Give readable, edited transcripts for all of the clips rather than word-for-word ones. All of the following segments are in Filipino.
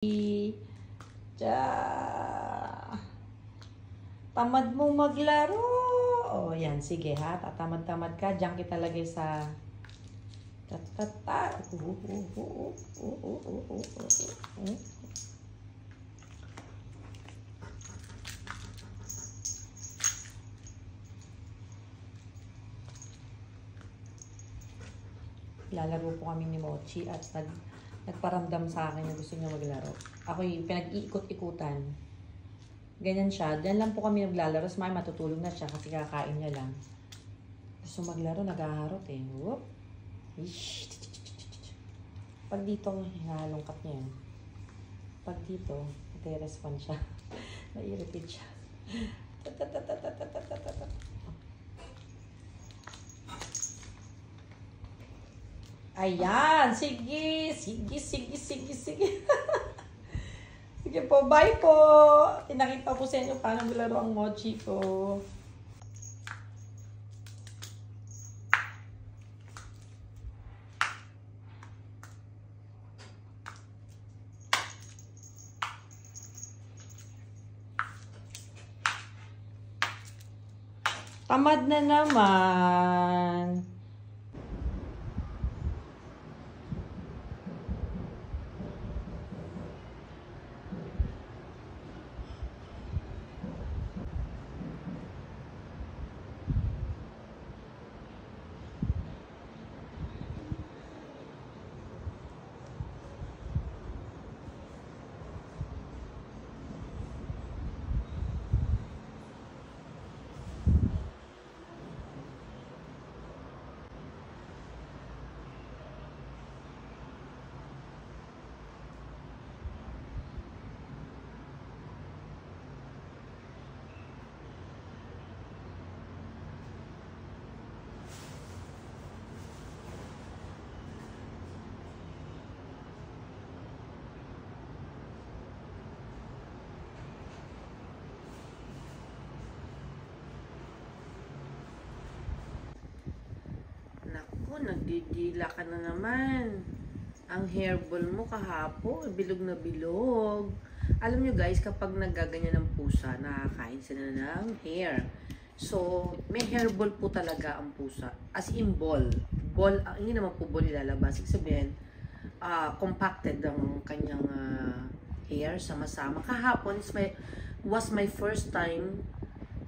Tsa. Tamad mo maglaro. O, yan. Sige, ha? Tatamad-tamad ka. Diyan kita lagay sa... Tatata. Lalaro po kami ni Mochi at nagparamdam sa akin na gusto niya maglaro. Ako yung pinag-iikot-ikutan. Ganyan siya. Diyan lang po kami naglalaro. Mas may matutulog na siya kasi kakain niya lang. Gusto maglaro, nag-aharot eh. Whoop. Pag dito, hinalungkat niya yun. Pag dito, nag-respond siya. Na-irritate siya. Ayan, sige, sige. Sige po, bye po. Pinakita po sa inyo paano maglaro ang Mochi ko. Tamad na naman. Nagdidila ka na naman. Ang hairball mo kahapon, bilog na bilog. Alam nyo guys, kapag nagaganyan ng pusa, nakakain sila ng hair. So, may hairball po talaga ang pusa. As in ball. Ball, hindi naman po ball ilalabas. Ibig sabihin, compacted ang kanyang hair, sama-sama. Kahapon was my first time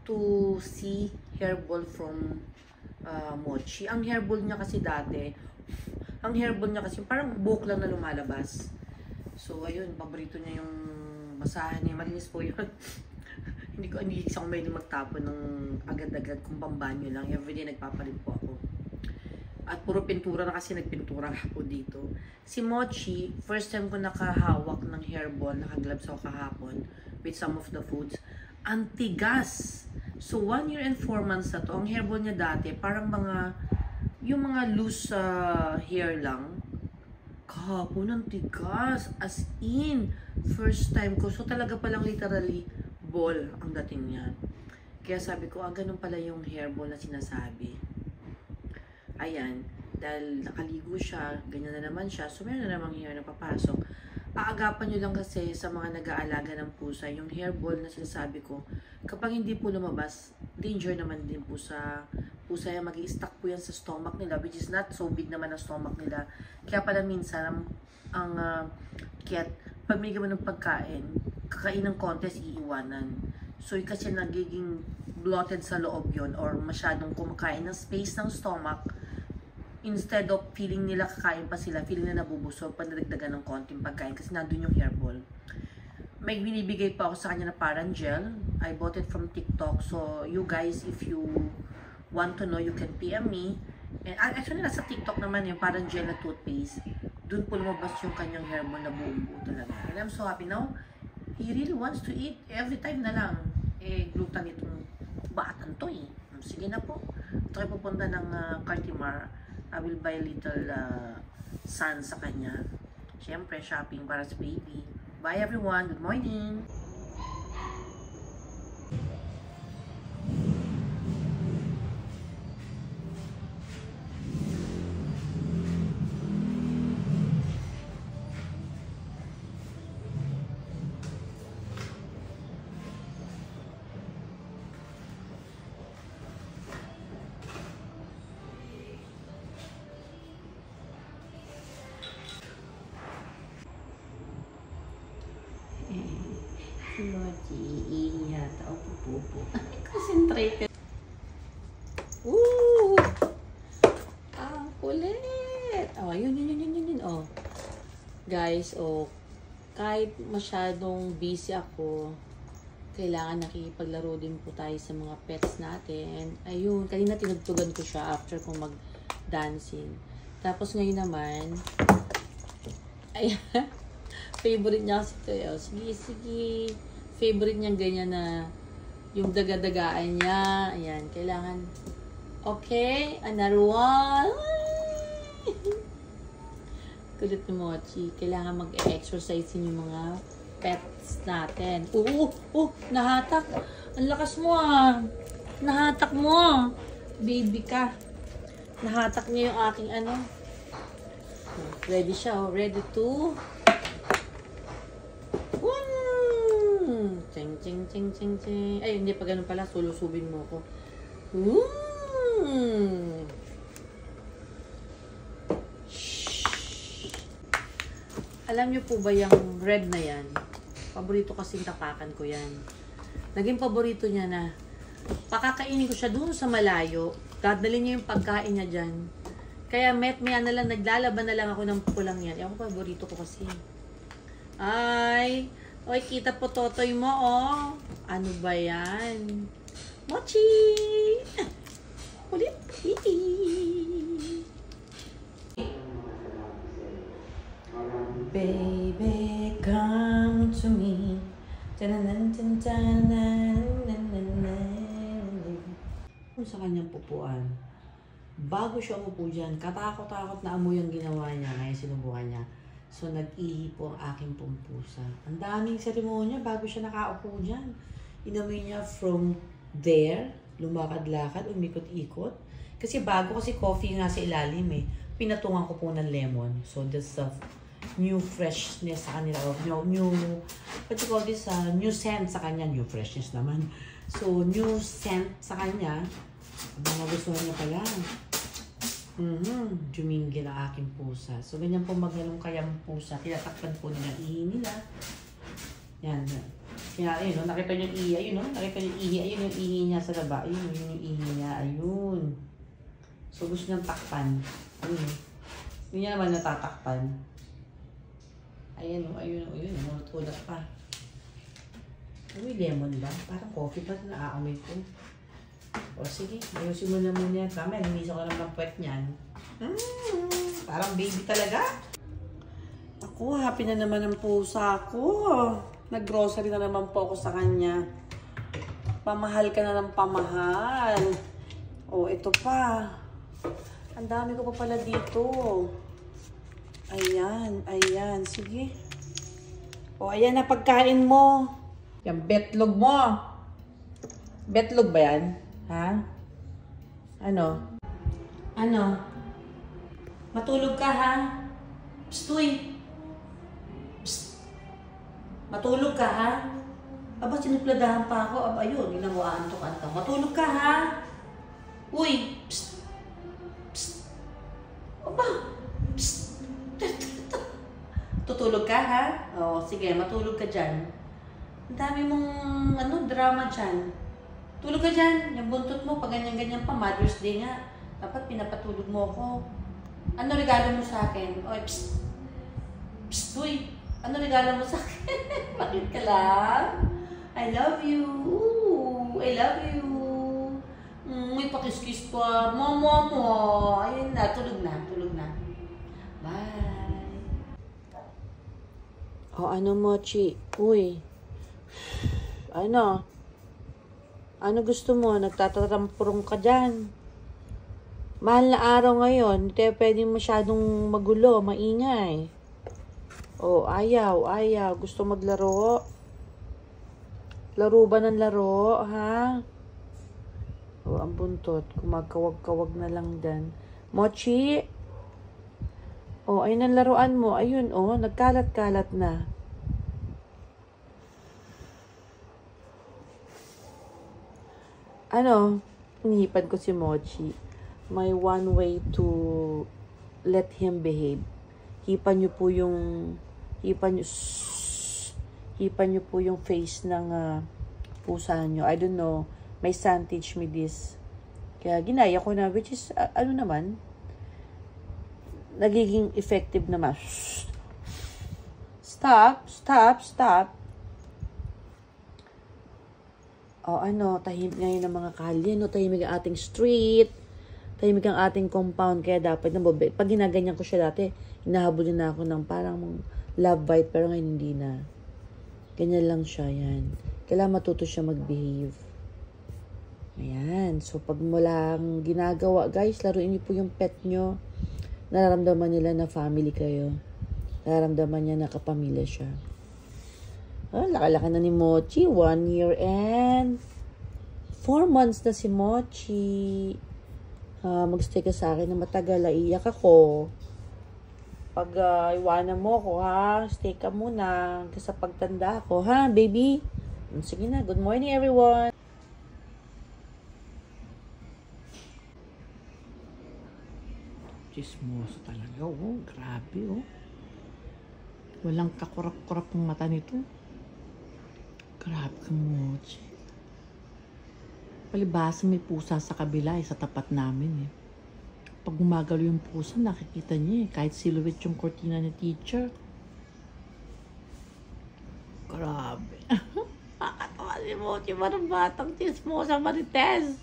to see hairball from Mochi. Ang hairball niya kasi dati, parang buhok lang na lumalabas. So, ayun, paborito niya yung basahan niya. Malinis po yun. hindi ako may magtapon ng agad-agad kung pambanyo lang. Everyday nagpapalit po ako. At puro pintura na kasi nagpintura po dito. Si Mochi, first time ko nakahawak ng hairball, nakagloves ako kahapon with some of the foods. Ang tigas! So, 1 year and 4 months na to. Ang hairball niya dati, parang yung mga loose hair lang. Kahapon, ang tigas. As in, first time ko. So, talaga palang literally, ball ang dating niya. Kaya sabi ko, ganun pala yung hairball na sinasabi. Ayan. Dahil nakaligo siya, ganyan na naman siya. So, meron na namang hair na papasok. Aagapan nyo lang kasi sa mga nag-aalaga ng pusa, yung hairball na sinasabi ko, kapag hindi po lumabas, danger naman din po sa pusa yan. Mag-i-stuck po yan sa stomach nila, which is not so big naman ang stomach nila. Kaya pala minsan, ang cat, pag may gawa ng pagkain, kakain ng kontes, iiwanan. So, kasi nagiging bloated sa loob yon or masyadong kumakain ng space ng stomach, instead of feeling nila kakain pa sila, feeling na nabubusog, panadagdagan ng konting pagkain kasi nandun yung hairball. May binibigay pa ako sa kanya na parang gel. I bought it from TikTok. So, you guys, if you want to know, you can PM me. And actually, nasa TikTok naman yung parang gel na toothpaste. Doon po lumabas yung kanyang hairball na buong-buo talaga. And I'm so happy now. He really wants to eat every time na lang. Gluten itong batang to eh. Sige na po. Try pupunta ng Cartimar. I will buy little sun sa kanya. Siyempre, shopping para sa baby. Bye everyone. Good morning. Si Mochi, iihi yata. O, pupupo. Concentrated. Woo! Ang kulit! Oh, yun. Oh. Guys, oh, kahit masyadong busy ako, kailangan nakikipaglaro din po tayo sa mga pets natin. Ayun, kanina tinugtugan ko siya after kong mag-dancing. Tapos ngayon naman, ayan, favorite niya kasi ito. Sige. Favorite niya ganyan na yung daga-dagaan niya. Ayan, kailangan. Okay, another one. Kulit ni Mochi. Kailangan mag-exercise yung mga pets natin. Nahatak. Ang lakas mo ah. Nahatak mo. Baby ka. Nahatak niya yung aking ano. Ready siya. Ready to. Ching. Ay, hindi pa ganun pala. Sulusubin mo ko. Alam niyo po ba yung red na yan? Paborito kasing tapakan ko yan. Naging paborito niya na pakakainin ko siya doon sa malayo. Dadalhin niya yung pagkain niya dyan. Kaya maya na lang, naglalaban na lang ako ng pulang yan. Ewan ko, paborito ko kasi. Ay, oy, kita po totoy mo, oh. Ano ba yan? Mochi! Kulit! Baby, come to me. Kung sa kanyang pupuan, bago siya umupo dyan, katakot-takot na amoy ang ginawa niya. Ngayon sinubukan niya. So, nag-ihi po ang aking pumpusa. Ang daming seremonya bago siya nakaupo dyan. Inamoy niya from there, lumakad-lakad, umikot-ikot. Kasi bago kasi coffee nga sa ilalim eh. Pinatungan ko po ng lemon. So, that's the new freshness sa kanila. What you call this? New scent sa kanya. New freshness naman. So, new scent sa kanya. Mga gusto niya pala. Jumingil ang aking pusa. So, ganyan po maglalong kayang pusa. Tinatakpan po nila ihi nila. Yan. Kaya, ayun, no? Nakita niyo yung ihi. Ayun, no? Nakita niyo yung ihi. Ayun yung ihi niya sa baba. Ayun yung ihi niya. Ayun. So, gusto niyang takpan. Ayun. Hindi niya naman natatakpan. Ayun. Mulot-ulot pa. May lemon ba? Parang coffee pa na naaamoy ko. O sige, ayusin mo na muna yan. Kami, linisan ko lang ng puwet niyan. Parang baby talaga. Ako, happy na naman ang pusa ko. Nag-grocery na naman po ako sa kanya. Pamahal ka na ng pamahal. O, ito pa. Ang dami ko pa pala dito. Ayan. Sige. O, ayan na pagkain mo. Yan, betlog mo. Betlog ba yan? Ha? Ano? Matulog ka, ha? Psst, uy. Psst. Matulog ka, ha? Aba, sinupladahan pa ako. Aba, yun. Ginawaan to kanta. Matulog ka, ha? Uy. Psst. Psst. Aba. Psst. Tutulog ka, ha? O, sige. Matulog ka dyan. Ang dami mong, drama dyan. Tulog ka dyan. Yung buntot mo, pag ganyan-ganyan pa, Mother's Day nga. Dapat pinapatulog mo ako. Ano regalo mo sa akin? Oy, psst. Psst, uy. Ano regalo mo sa akin? Bakit ka lang? I love you. Ooh, I love you. May pakis-kiss pa. Mo. Ayun na, tulog na. Bye. O, ano, Mochi? Uy. Ano gusto mo? Nagtatarampurong ka dyan. Mahal na araw ngayon. Hindi tayo pwedeng masyadong magulo, maingay. O, ayaw. Gusto maglaro? Laro ba ng laro, ha? O, ang buntot. Kumagkawag-kawag na lang dyan. Mochi? O, ayun ang laruan mo. Ayun, nagkalat-kalat na. Inihipan ko si Mochi. May one way to let him behave. Hipan niyo ipan nyo po yung face ng pusa nyo. I don't know. My son teach me this. Kaya ginaya ko na, which is, ano naman, nagiging effective naman. Stop. O ano, tahimik ngayon ng mga kalye, no? Tahimik ang ating street, tahimik ang ating compound, kaya dapat, pag ginaganyan ko siya dati, hinahabol na ako ng parang love bite, pero ngayon hindi na. Ganyan lang siya, yan. Kailangan matuto siya mag-behave. Ayan. So, pag walang ginagawa, guys, laruin niyo po yung pet nyo. Nararamdaman nila na family kayo. Nararamdaman niya na kapamilya siya. Oh, laki-laki na ni Mochi. 1 year and 4 months na si Mochi. Magstay ka sa akin na matagal. Iiyak ako. Pag iwanan mo ako, ha? Stay ka muna. Hanggang sa pagtanda ako, ha, baby? Sige na. Good morning, everyone. Chismoso talaga. Oh, grabe, oh. Walang kakurap-kurap ng mata nito. Grabe ka, Mochi. Palibasa may pusa sa kabila, sa tapat namin, eh. Pag gumagalo yung pusa, nakikita niya, eh. Kahit silhouette yung cortina ni teacher. Grabe. Nakakatawa si Mochi. Parang batang chismosa. Marites.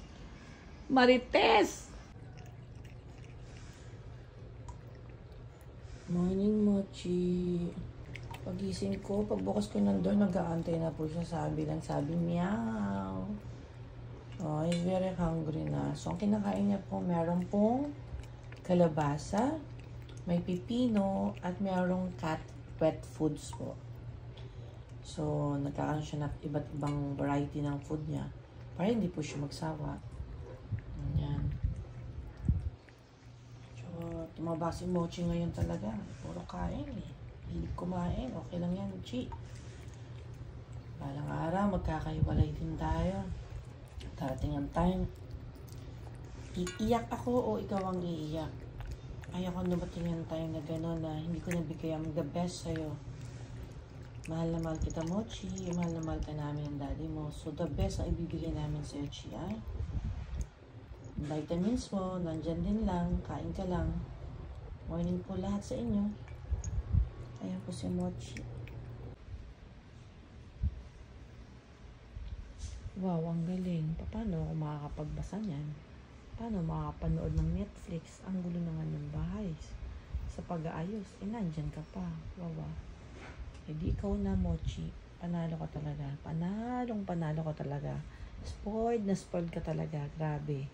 Morning, Mochi. Pagising ko, pagbukas ko ng door, nag-aantay na po siya. Sabi, meow. Oh, he's very hungry na. So, ang kinakain niya po, meron pong kalabasa, may pipino, at merong cat pet foods po. So, nagkakaroon siya ng iba't ibang variety ng food niya para hindi po siya magsawa. Ayan. Tumaba si Mochi ngayon talaga. Puro kain, eh. Hilig kumain. Okay lang yan, Chi. Balang araw, magkakahiwalay din tayo. Darating ang time. Iiyak ako o ikaw ang iiyak? Ayoko dumating ang time na gano'n na hindi ko nabigay ang the best sa'yo. Mahal na mahal kita, Mochi. Mahal na mahal ka namin ang daddy mo. So, the best ang ibibigay namin sa'yo, Chi, ay? Vitamins mo, nandyan din lang. Kain ka lang. Morning po lahat sa inyo. Ayan po si Mochi. Wow, ang galing. Paano ako makakapagbasa niyan? Paano makakapanood ng Netflix? Ang gulo naman ng bahay. Sa pag-aayos, nandyan ka pa. Wow. Hindi ikaw na, Mochi. Panalo ka talaga. Panalo ka talaga. Spoiled na spoiled ka talaga. Grabe.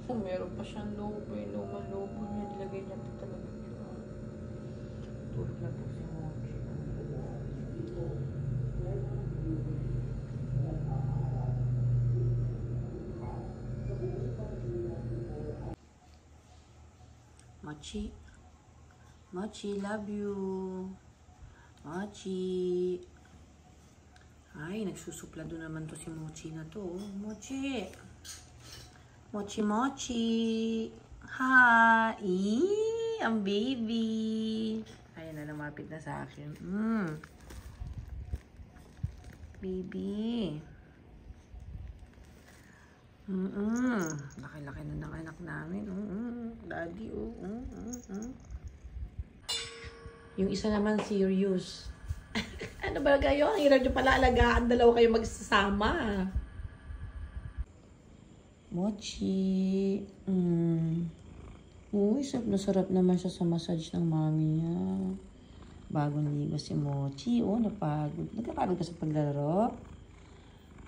So, meron pa siyang lobo. Yung lobo niya. Nilagay niya pa talaga siya. Tulog na po si Mochi. Mochi, love you. Mochi. Ay, nagsusuplado naman to si Mochi na to. Mochi. Mochi. Hi. Ang baby. Ay, lumapit na sa akin. Baby. Laki-laki na ng anak namin. Daddy, Yung isa naman serious. Ano ba kayo? Ang hirap nyo pala alagaan. Dalawa kayo magsasama. Mochi. Uy, sarap naman siya sa massage ng mami niya. Bagong ligo si Mochi. Napagod. Nagkapagod ka sa paglalaro?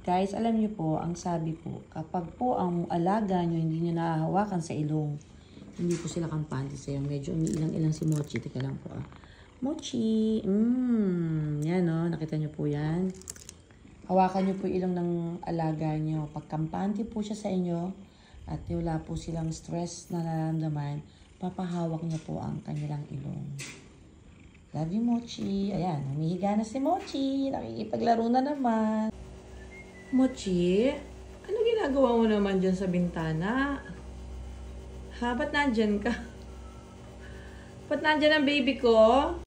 Guys, alam niyo po, ang sabi po, kapag po ang alaga nyo hindi nyo nahahawakan sa ilong, hindi po sila kampante sa'yo. Medyo umiilang-ilang si Mochi. Teka lang po. Mochi. Yan nakita niyo po yan. Hawakan niyo po ilong ng alaga niyo. Pag kampante po siya sa inyo, at wala po silang stress na nararamdaman, papahawak niyo po ang kanilang ilong. Love you, Mochi. Ayan, humihiga na si Mochi. Nakikipaglaro na naman. Mochi, ano ginagawa mo naman dyan sa bintana? Ha? Ba't nandyan ka? Ba't nandyan ang baby ko?